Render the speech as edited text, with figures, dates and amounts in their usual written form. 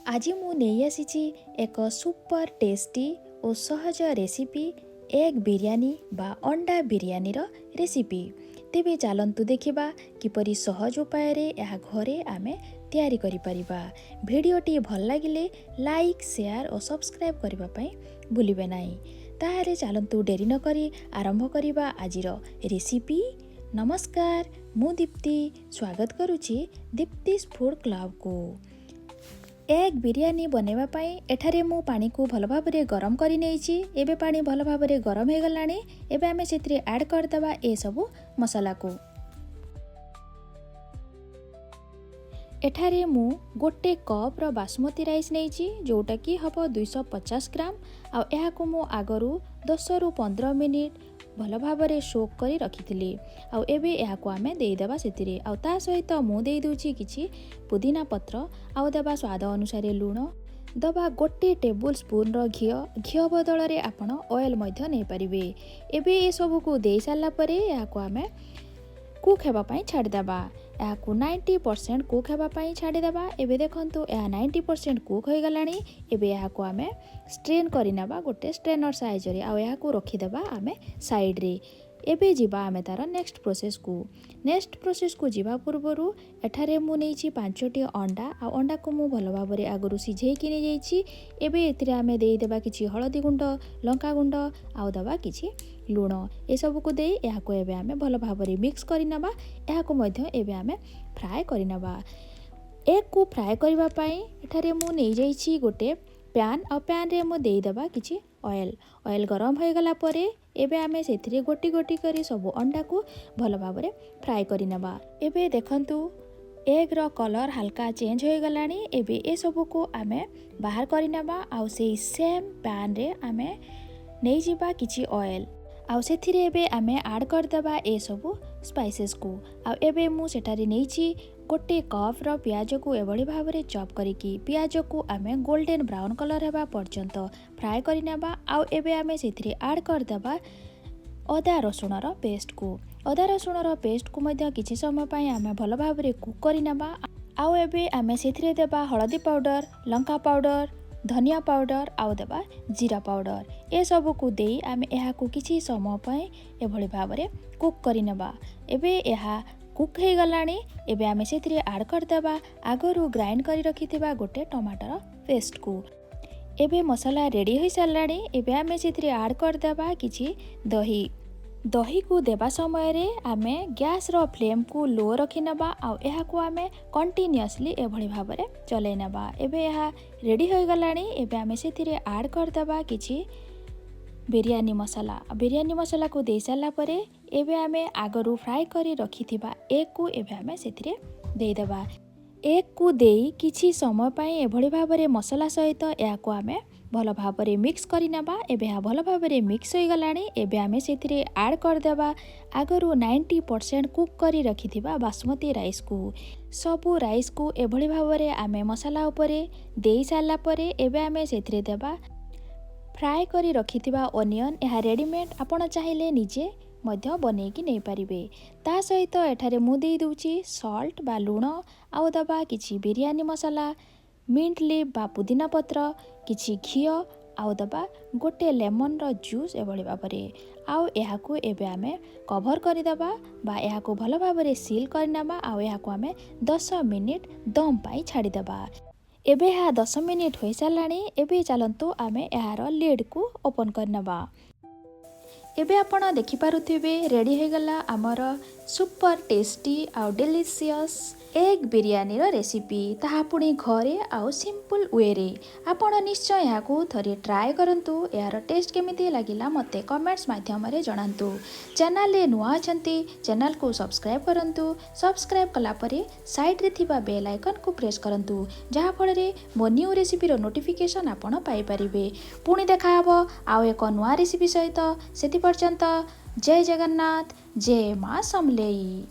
आज मु नहीं आसी एक सुपर टेस्टी और सहज रेसिपी एग बिरयानी बा अंडा बिरयानी रो रेसिपी। तेबे चलंतु देखिबा किपरि सहज उपाय रे यह घरे आमे तैयारी करि परिबा। भिडियोटी भल लागिले लाइक शेयर और सब्सक्राइब करबा पई भूलिबे नाही। ताहारे चलंतु डेरी न करी आरंभ करिबा आजिर रेसिपी। नमस्कार, मु दीप्ति स्वागत करुछि दीप्तिस फूड क्लब को। एग बिरयानी बनैबा पई एठारे मु पानी को भल भाबरे गरम करि नेछि। एबे पानी भल भाबरे गरम हे गलानी। एबे आमे सेतरे ऐड कर दबा ए सब मसाला को। एठारे मु गोटे कप रो बासमती राइस नेछि जोटा कि हबो 250 ग्राम। आ एहा को मु आगरु 10 रु 15 मिनिट भल भाबरे सोक करी रखिथिली। आ एबे एहा को आमे देई देबा सेतिरे। आ ता सहित मु देई दूची किछि पुदीना पत्र। आ देबा स्वाद अनुसार लूण दबा गोटे टेबल स्पून रो घियो बदल रे आपण ऑयल मध्य नै परिबे। एबे ए सब को देई साला परे एहा को आमे कुक हेबा पई छाडी देबा। एहा को 90% कुक हेबा पई छाडी देबा। एबे देखंतु एहा 90% कुक होई गलानी। एबे एहा को आमे स्ट्रेन करि नेबा गोटे स्ट्रेनर साइज रे। आ एहा को रखि देबा आमे साइड रे। एबे जिबा आमे तार नेक्स्ट प्रोसेस को जिबा पूर्वरु एठारे मु नेछि 5टी अंडा। आ अंडा को मु भल भाबरे आगरु सिझेई कि नै जाईछि। एबे एथिरे आमे देई देबा किछि हळदी गुंड, लंका गुंड, आ दबा किछि लूण। ए सब को देई एहा को एबे आमे भल भाबरे मिक्स करि नबा। एहा को मध्य एबे आमे फ्राई करि नबा। एग को फ्राई करबा पई एठारे मु नै जाईछि गोटे पैन। आ पैन रे मु देई देबा किछि ऑयल गरम हो गला परे एबे आमे सेथिरे गोटी गोटी करी सब अंडा को भल भाबरे फ्राई करि नबा। एबे देखंतु एग रो कलर हल्का चेंज हो गलानी। एबे ए सब को आमे बाहर करि नबा। आ सेही सेम पैन रे आमे नै जिबा किछि ऑयल। आ सेथिरे एबे आमे ऐड कर देबा ए सब स्पाइसेस को। आ एबे मु सेठारे नैछि गोटे कप रो प्याज को एभली भाबरे चॉप करिकी प्याज को आमे गोल्डन ब्राउन कलर हेबा पर्यंत फ्राई करि नेबा। आ एबे आमे सेथिरे ऐड कर देबा अदा रसुण रो पेस्ट को। अदा रसुण रो पेस्ट को मध्य किछि समय पई आमे भल भाबरे कुक करि नेबा। आ एबे आमे सेथिरे देबा हळदी पाउडर, लंका पाउडर, धनिया पाउडर, आ देबा जीरा पाउडर। ए सब को देई आमे एहा को किछि समय पई एभली भाबरे कुक करि नेबा। एबे एहा कुक हे गलानी। एबे आमे सेथिरे ऐड कर देबा आगरु ग्राइंड करी रखिथिबा गोटे टमाटर पेस्ट को। एबे मसाला रेडी होई सालानी। एबे आमे सेथिरे ऐड कर देबा किछि दही को देबा समय रे आमे गैस रो फ्लेम को लो रखि नेबा। आ एहा को आमे कंटीन्यूअसली एभली भाबरे चलै नेबा। एबे एहा रेडी होई गलानी। एबे आमे सेथिरे ऐड कर देबा किछि बिरयानी मसाला को दे साला परे एबे आमे आगरु फ्राई करी रखिथिबा एग को एबे आमे सेथिरे देई देबा। एग को देई किछि समय पई एभली भाबरे मसाला सहित एहा को आमे भल भाबरे मिक्स करि नेबा। एबे हा भल भाबरे मिक्स होई गलानी। एबे आमे सेथिरे ऐड कर देबा आगरु 90% कुक करी रखिथिबा बासमती राइस को। सबु राइस को एभली भाबरे आमे मसाला उपरे देई साला परे एबे आमे सेथिरे देबा फ्राई करी रखिथिबा ओनियन। यह रेडीमेड आपण चाहिले निजे मध्य बनेकी नहीं पारिबे। ता सहित एठारे मु देई दूची सॉल्ट बा लूण, आउ दबा किछि बिरयानी मसाला, मिंट लीफ बा पुदीना पत्र, किछि घियो, आउ दबा गोटे लेमन रो जूस एभली भाबरे। आउ एहा को एबे आमे कवर करि दबा बा एहा को भल भाबरे सील करि नबा। आउ एहा को आमे 10 मिनिट दम पाई छाडी दबा। एबे हा 10 मिनिट होई सालानी। एबे चलंतु आमे एहार लिड को ओपन कर नबा। एबे आपण देखि पारुथिबे रेडी हो गला हमर सुपर टेस्टी आ डिलीशियस एग बिरयानी रो रेसिपी। ताहा पुणी घरे आ सिंपल वे रे। आपण निश्चय या को थरे ट्राई करंतु। यार टेस्ट केमिति लागिला मते कमेंट्स माध्यम रे जणांतु। चैनल ले नुआ अछंती चैनल को सब्सक्राइब करंतु। सब्सक्राइब कला परे साइड रे थिबा बेल आइकन को प्रेस करंतु जहा फळ रे मो न्यू रेसिपी रो नोटिफिकेशन आपण पाई परिबे। पुणी देखा हबो आ एक नुआ रेसिपी सहित सेति पर्यंत जय जगन्नाथ, जय मां समलेई।